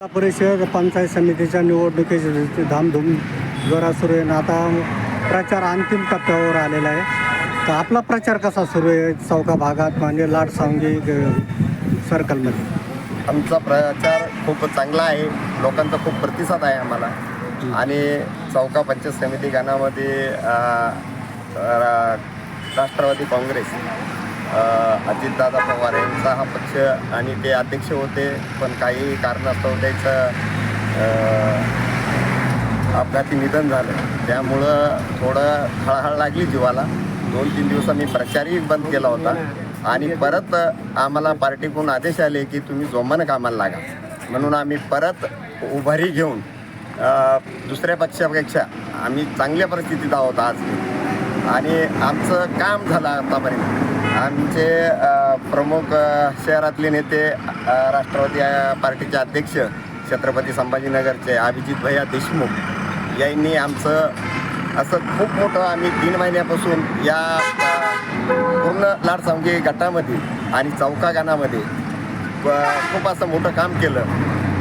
जिल्हा परिषद पंचायत समितीच्या निवडणुकीची धामधूम जोरात सुरू आहे ना. आता प्रचार अंतिम टप्प्यावर आलेला आहे. तर आपला प्रचार कसा सुरू आहे चौका भागात म्हणजे लाडसांगी सर्कलमध्ये? आमचा प्रचार खूप चांगला आहे. लोकांचा खूप प्रतिसाद आहे आम्हाला. आणि चौका पंचायत समिती गणामध्ये राष्ट्रवादी काँग्रेस अजितदादा पवार यांचा हा पक्ष आणि ते अध्यक्ष होते, पण काही कारणास्तव त्याचं अपघाती निधन झालं. त्यामुळं थोडं हळहळ लागली जीवाला. 2-3 दिवस आम्ही प्रचारही बंद केला होता आणि परत आम्हाला पार्टीकडून आदेश आले की तुम्ही जोमानं कामाला लागा, म्हणून आम्ही परत उभारी घेऊन दुसऱ्या पक्षापेक्षा आम्ही चांगल्या परिस्थितीत आहोत आज. आणि आमचं काम झालं आतापर्यंत. आमचे प्रमुख शहरातले नेते राष्ट्रवादी पार्टीचे अध्यक्ष छत्रपती संभाजीनगरचे अभिजित भैया देशमुख यांनी आमचं असं खूप मोठं आम्ही 3 महिन्यापासून या पूर्ण लाडसांगी गटामध्ये आणि चौका गणामध्ये खूप असं मोठं काम केलं.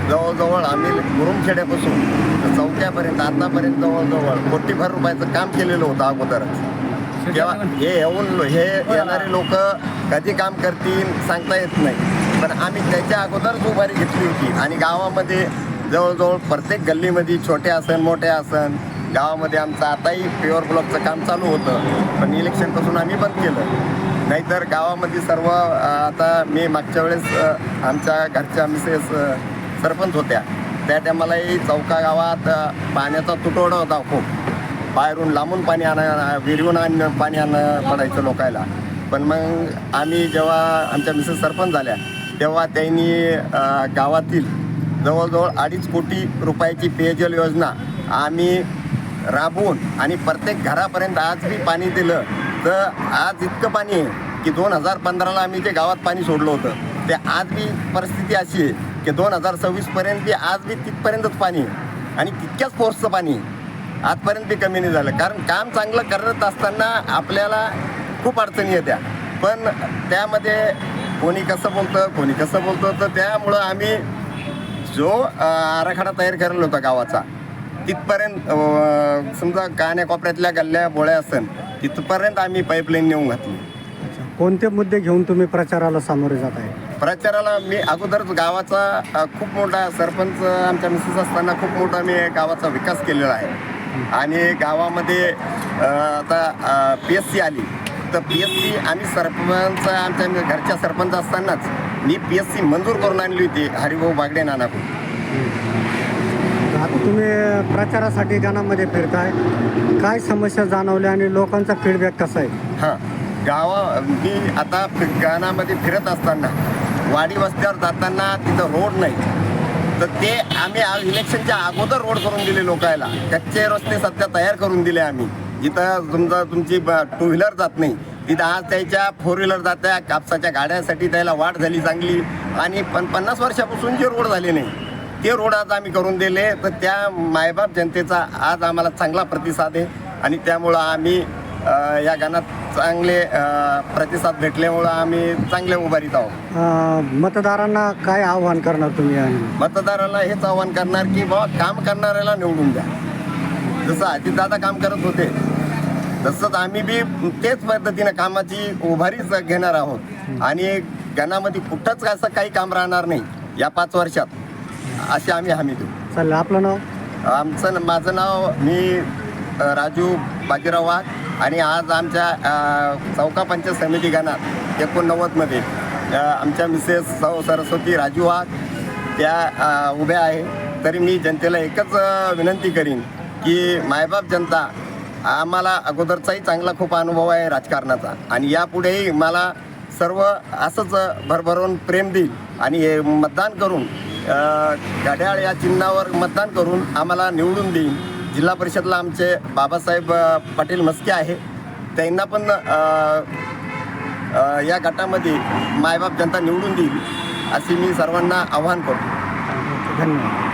जवळजवळ आम्ही मुरुमखेड्यापासून चौक्यापर्यंत आतापर्यंत जवळजवळ कोटीभर रुपयाचं काम केलेलं होतं अगोदरच. तेव्हा हे येणारे लोक कधी काम करतील सांगता येत नाही, पण आम्ही त्याच्या अगोदरच उभारी घेतली होती. आणि गावामध्ये जवळजवळ प्रत्येक गल्लीमध्ये छोटे आसन मोठे आसन गावामध्ये आमचं आताही प्युअर ब्लॉकचं काम चालू होतं, पण इलेक्शनपासून आम्ही बंद केलं. नाहीतर गावामध्ये सर्व आता मी मागच्या वेळेस आमच्या घरच्या मिसेस सरपंच होत्या, त्या टायमालाही चौका गावात पाण्याचा तुटवडा होता खूप. बाहेरून लांबून पाणी विहिरीहून पाणी पडायचं लोकायला. पण मग आम्ही जेव्हा आमच्या मिसेस सरपंच झाल्या तेव्हा त्यांनी गावातील जवळजवळ 2.5 कोटी रुपयाची पेयजल योजना आम्ही राबवून आणि प्रत्येक घरापर्यंत आज बी पाणी दिलं. तर आज इतकं पाणी आहे की 2015ला आम्ही जे गावात पाणी सोडलं होतं ते आज बी परिस्थिती अशी आहे की 2026पर्यंत बी आज बी तिथपर्यंतच पाणी आहे आणि तितक्याच फोर्सचं पाणी आहे. आजपर्यंत बी कमी नाही झालं, कारण काम चांगलं करत असताना आपल्याला खूप अडचणी येत्या. पण त्यामध्ये कोणी कसं बोलतं तर त्यामुळं आम्ही जो आराखडा तयार केलेला होता गावाचा तिथपर्यंत समजा कान्याकोपऱ्यातल्या गल्ल्या बोळ्या असेल तिथपर्यंत आम्ही पाईपलाईन नेऊन घातली. कोणते मुद्दे घेऊन तुम्ही प्रचाराला सामोरे जात आहे? प्रचाराला मी अगोदरच गावाचा खूप मोठा सरपंच आमच्या मिसेस असताना खूप मोठा मी गावाचा विकास केलेला आहे. आणि गावामध्ये आता PSC आली तर PSC आम्ही सरपंच आमच्या घरच्या सरपंच असतानाच मी PSC मंजूर करून आणली होती हरिभाऊ बागडे नानाकडून. आता तुम्ही प्रचारासाठी गावामध्ये फिरताय, काय समस्या जाणवल्या आणि लोकांचा फीडबॅक कसा आहे? मी आता गावामध्ये फिरत असताना वाडी वस्त्यावर जाताना तिथं रोड नाही, तर ते आम्ही इलेक्शनच्या अगोदर रोड करून दिले लोकायला. कच्चे रस्ते सध्या तयार करून दिले आम्ही. जिथं समजा तुमची 2 व्हीलर जात नाही तिथं आज त्याच्या 4 व्हीलर जात्या. कापसाच्या गाड्यासाठी त्याला वाढ झाली चांगली. आणि 50 वर्षापासून जे रोड झाले नाही ते रोड आज आम्ही करून दिले. तर त्या मायबाप जनतेचा आज आम्हाला चांगला प्रतिसाद आहे आणि त्यामुळं आम्ही या गाण्यात चांगले प्रतिसाद भेटल्यामुळं आम्ही चांगल्या उभारीत आहोत. मतदारांना काय आव्हान करणार तुम्ही? मतदाराला हेच आव्हान करणार की बाबा काम करणाऱ्याला निवडून द्या. जसं अजितदादा काम करत होते तसंच आम्ही बी तेच पद्धतीनं कामाची उभारीच घेणार आहोत. आणि गणामध्ये कुठंच असं काही काम राहणार नाही या 5 वर्षात, अशी आम्ही हमी देऊ. चालेल. आपलं नाव? माझं नाव मी राजू बाजीराव वाघ. आणि आज आमच्या चौका पंचायत समिती गणात 89मध्ये आमच्या मिसेस सरस्वती राजू वाघ त्या उभ्या आहे. तरी मी जनतेला एकच विनंती करीन की मायबाप जनता, आम्हाला अगोदरचाही चांगला खूप अनुभव आहे राजकारणाचा आणि यापुढेही मला सर्व असंच भरभरून प्रेम देईल आणि हे मतदान करून घड्याळ या चिन्हावर मतदान करून आम्हाला निवडून देईल. जिल्हा परिषदला आमचे बाबासाहेब पाटील मस्के आहे, त्यांना पण या गटामध्ये मायबाप जनता निवडून देईल अशी मी सर्वांना आवाहन करतो. धन्यवाद.